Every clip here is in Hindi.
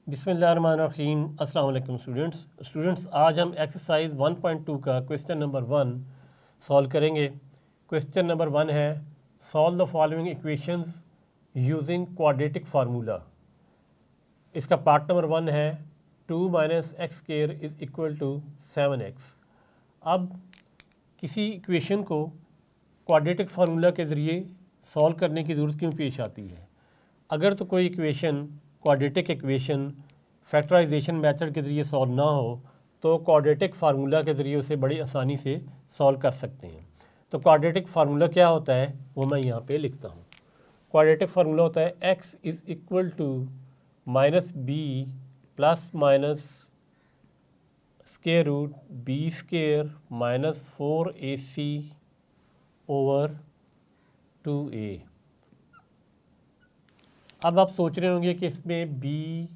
बिस्मिल्लाहिर्रहमानिर्रहीम। अस्सलाम वालेकुम स्टूडेंट्स, आज हम एक्सरसाइज 1.2 का क्वेश्चन नंबर 1 सॉल्व करेंगे। क्वेश्चन नंबर 1 है solve the following equations using quadratic formula. इसका पार्ट नंबर 1 है 2 minus x square is equal to 7x। अब किसी इक्वेशन को क्वाड्रेटिक फार्मूला के ज़रिए सॉल्व करने की ज़रूरत क्यों पेश आती है? अगर तो कोई equation quadratic equation factorisation method के ज़रिए सॉल्व ना हो तो क्वाड्रेटिक फार्मूला के ज़रिए उसे बड़ी आसानी से सॉल्व कर सकते हैं। तो क्वाड्रेटिक फार्मूला क्या होता है वो मैं यहाँ पे लिखता हूँ। क्वाड्रेटिक फार्मूला होता है x is equal to minus b plus minus square root b square minus 4ac over 2a। अब आप सोच रहे होंगे कि इसमें बी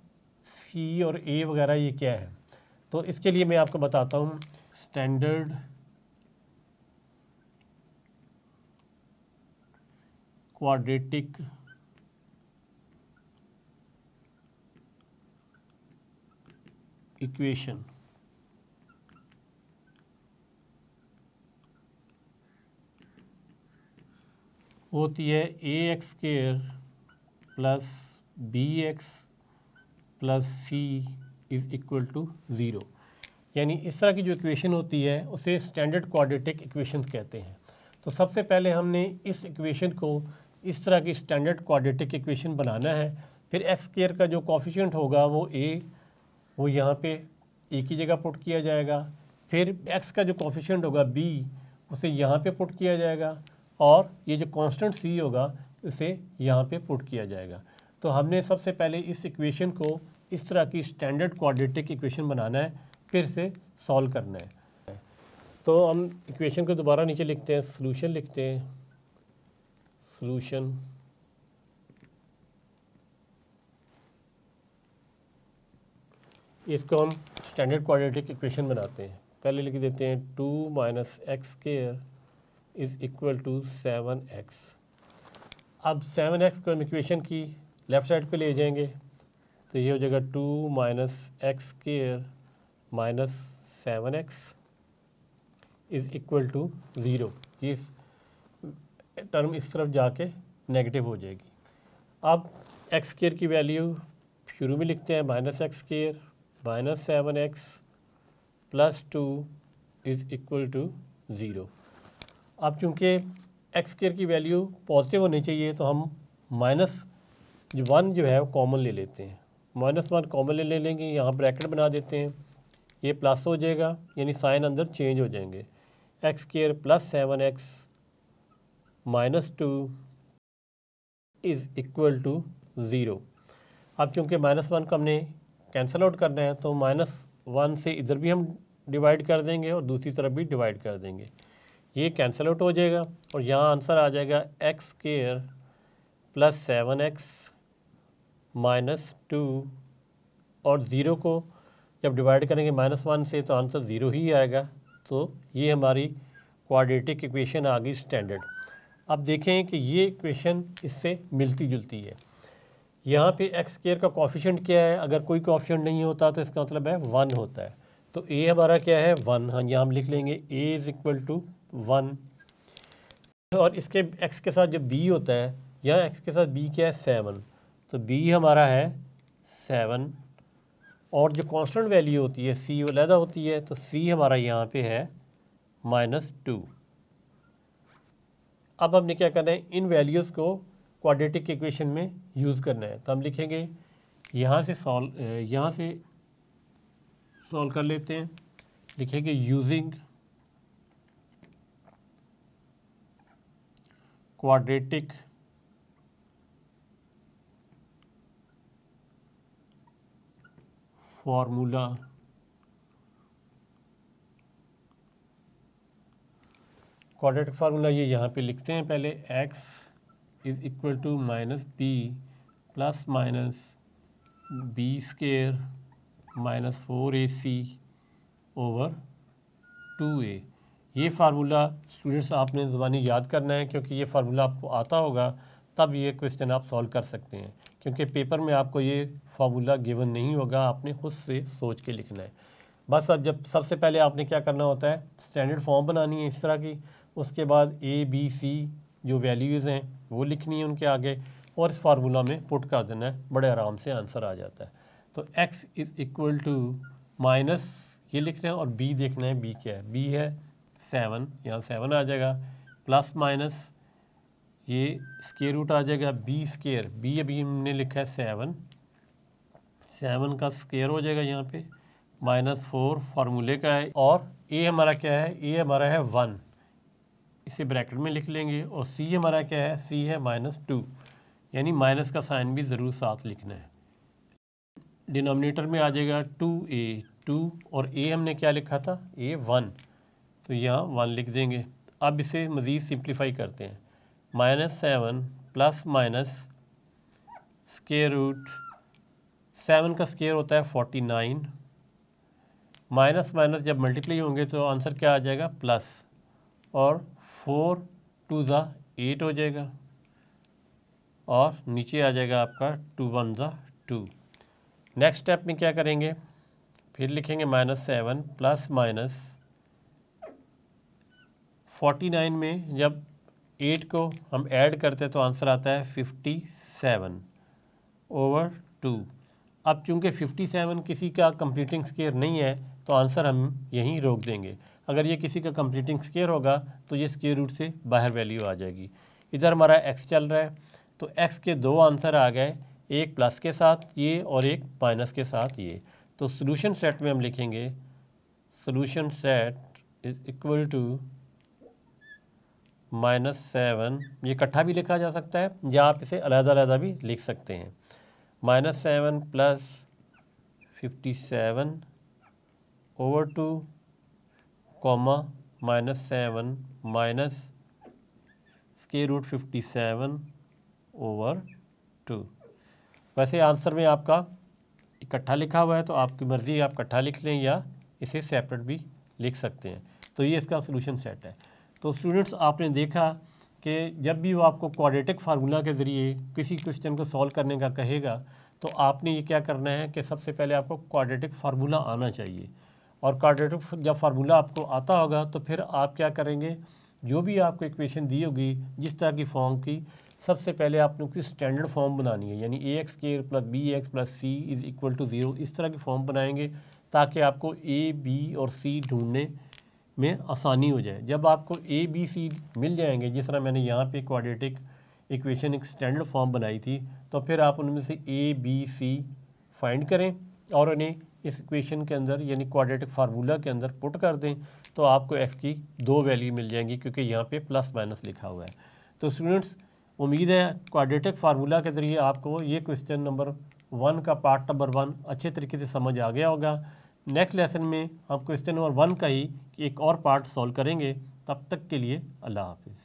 सी और ए वगैरह ये क्या है, तो इसके लिए मैं आपको बताता हूँ। स्टैंडर्ड क्वाड्रेटिक इक्वेशन होती है a x square plus b x plus c is equal to 0। यानी इस तरह की जो इक्वेशन होती है उसे स्टैंडर्ड क्वाड्रेटिक इक्वेशंस कहते हैं। तो सबसे पहले हमने इस इक्वेशन को इस तरह की स्टैंडर्ड क्वाड्रेटिक इक्वेशन बनाना है। फिर एक्स स्क्वायर का जो कोफिशिएंट होगा वो यहाँ पे एक ही जगह पुट किया जाएगा। फिर एक्स का जो कोफिशिएंट होगा बी उसे यहाँ पे पुट किया जाएगा और ये जो कांस्टेंट सी होगा उसे यहाँ पे पुट किया जाएगा। तो हमने सबसे पहले इस इक्वेशन को इस तरह की स्टैंडर्ड क्वाड्रेटिक इक्वेशन बनाना है, फिर से सॉल्व करना है। तो हम इक्वेशन को दोबारा नीचे लिखते हैं, सॉल्यूशन लिखते हैं। सॉल्यूशन इसको हम स्टैंडर्ड क्वाड्रेटिक इक्वेशन बनाते हैं। पहले लिख देते हैं 2 minus x square is equal to 7x। अब 7x को हम इक्वेशन की लेफ़्ट साइड पे ले जाएंगे तो ये हो जाएगा 2 minus x square minus 7x is equal to 0। ये टर्म इस तरफ जाके नेगेटिव हो जाएगी। अब एक्स स्क्वायर की वैल्यू शुरू में लिखते हैं minus x square minus 7x plus 2 is equal to 0। अब चूँकि एक्स स्क्वायर की वैल्यू पॉजिटिव होनी चाहिए तो हम माइनस 1 जो है वो कॉमन ले लेते हैं। -1 कॉमन ले लेंगे, यहाँ ब्रैकेट बना देते हैं, ये प्लस हो जाएगा यानी साइन अंदर चेंज हो जाएंगे। X square plus 7x minus 2 is equal to 0। अब चूँकि -1 को हमने कैंसिल आउट करना है तो -1 से इधर भी हम डिवाइड कर देंगे और दूसरी तरफ भी डिवाइड कर देंगे। ये कैंसिल आउट हो जाएगा और यहाँ आंसर आ जाएगा x square plus 7x minus 2 और 0 को जब डिवाइड करेंगे -1 से तो आंसर 0 ही आएगा। तो ये हमारी क्वाड्रेटिक इक्वेशन आ गई स्टैंडर्ड। अब देखें कि ये इक्वेशन इससे मिलती जुलती है। यहाँ पे एक्स स्क्वायर का कोफिशिएंट क्या है? अगर कोई कोफिशिएंट नहीं होता तो इसका मतलब है 1 होता है। तो ए हमारा क्या है? 1। हाँ, यहाँ हम लिख लेंगे ए इज़ इक्वल टू 1 और इसके एक्स के साथ जब बी होता है, यहाँ एक्स के साथ बी क्या है? 7। तो बी हमारा है 7 और जो कांस्टेंट वैल्यू होती है सी अलग होती है, तो सी हमारा यहाँ पे है -2। अब हमने क्या करना है, इन वैल्यूज़ को क्वाड्रेटिक इक्वेशन में यूज़ करना है। तो हम लिखेंगे यहाँ से सॉल्व कर लेते हैं। लिखेंगे using quadratic formula quadratic formula ये यहाँ पे लिखते हैं। पहले x is equal to minus b plus minus b square minus 4ac over 2a। ये फार्मूला स्टूडेंट्स आपने ज़बानी याद करना है क्योंकि ये फार्मूला आपको आता होगा तब ये क्वेश्चन आप सॉल्व कर सकते हैं। क्योंकि पेपर में आपको ये फार्मूला गिवन नहीं होगा, आपने खुद से सोच के लिखना है। बस अब जब सबसे पहले आपने क्या करना होता है, स्टैंडर्ड फॉर्म बनानी है इस तरह की, उसके बाद ए बी सी जो वैल्यूज़ हैं वो लिखनी है उनके आगे, और इस फार्मूला में पुट कर देना है, बड़े आराम से आंसर आ जाता है। तो x is equal to minus ये लिखना है, और b देखना है b क्या है, b है 7, यहाँ 7 आ जाएगा, प्लस माइनस ये स्क्वायर रूट आ जाएगा b स्क्वायर, b अभी हमने लिखा है 7 का स्क्वायर हो जाएगा यहाँ पे, -4 फार्मूले का है, और a हमारा क्या है, a हमारा है 1, इसे ब्रैकेट में लिख लेंगे, और c हमारा क्या है, c है -2, यानी माइनस का साइन भी ज़रूर साथ लिखना है। डिनोमिनेटर में आ जाएगा 2a 2, और a हमने क्या लिखा था, a 1, तो यहाँ 1 लिख देंगे। अब इसे मज़ीद सिंप्लीफाई करते हैं, -7 प्लस माइनस स्क्वायर रूट 7 का स्क्वायर होता है 49, माइनस माइनस जब मल्टीप्लाई होंगे तो आंसर क्या आ जाएगा, प्लस, और 4 2 ज़ा 8 हो जाएगा, और नीचे आ जाएगा आपका 2 1 ज़ा 2। नेक्स्ट स्टेप में क्या करेंगे, फिर लिखेंगे -7 प्लस माइनस 49 में जब 8 को हम ऐड करते हैं तो आंसर आता है 57/2। अब चूंकि 57 किसी का कंप्लीटिंग स्क्वायर नहीं है तो आंसर हम यहीं रोक देंगे। अगर ये किसी का कंप्लीटिंग स्क्वायर होगा तो ये स्क्वायर रूट से बाहर वैल्यू आ जाएगी। इधर हमारा x चल रहा है, तो x के 2 आंसर आ गए, एक प्लस के साथ ये और एक माइनस के साथ ये। तो सोल्यूशन सेट में हम लिखेंगे solution set is equal to -7, ये इकट्ठा भी लिखा जा सकता है या आप इसे अलग-अलग भी लिख सकते हैं, -7 plus 57/2 comma -7 minus square root 57/2। वैसे आंसर में आपका इकट्ठा लिखा हुआ है तो आपकी मर्ज़ी, आप इकट्ठा लिख लें या इसे सेपरेट भी लिख सकते हैं। तो ये इसका सोल्यूशन सेट है। तो स्टूडेंट्स, आपने देखा कि जब भी वो आपको क्वाड्रेटिक फार्मूला के ज़रिए किसी क्वेश्चन को सॉल्व करने का कहेगा तो आपने ये क्या करना है कि सबसे पहले आपको क्वाड्रेटिक फार्मूला आना चाहिए, और क्वाड्रेटिक जब फार्मूला आपको आता होगा तो फिर आप क्या करेंगे, जो भी आपको इक्वेशन दी होगी जिस तरह की फॉर्म की, सबसे पहले आपने उसकी स्टैंडर्ड फॉर्म बनानी है, यानी ax² + bx + c = 0, इस तरह की फॉर्म बनाएंगे ताकि आपको a, b और c ढूंढने में आसानी हो जाए। जब आपको a, b, c मिल जाएंगे, जिस तरह मैंने यहाँ पे क्वाड्रेटिक इक्वेशन एक स्टैंडर्ड फॉर्म बनाई थी, तो फिर आप उनमें से a, b, c फाइंड करें और उन्हें इस इक्वेशन के अंदर यानी क्वाड्रेटिक फार्मूला के अंदर पुट कर दें, तो आपको x की 2 वैल्यू मिल जाएंगी, क्योंकि यहाँ पे प्लस माइनस लिखा हुआ है। तो स्टूडेंट्स, उम्मीद है क्वाड्रेटिक फार्मूला के ज़रिए आपको ये क्वेश्चन नंबर 1 का पार्ट नंबर 1 अच्छे तरीके से समझ आ गया होगा। नेक्स्ट लेसन में हम क्वेश्चन नंबर 1 का ही एक और पार्ट सॉल्व करेंगे। तब तक के लिए अल्लाह हाफिज़।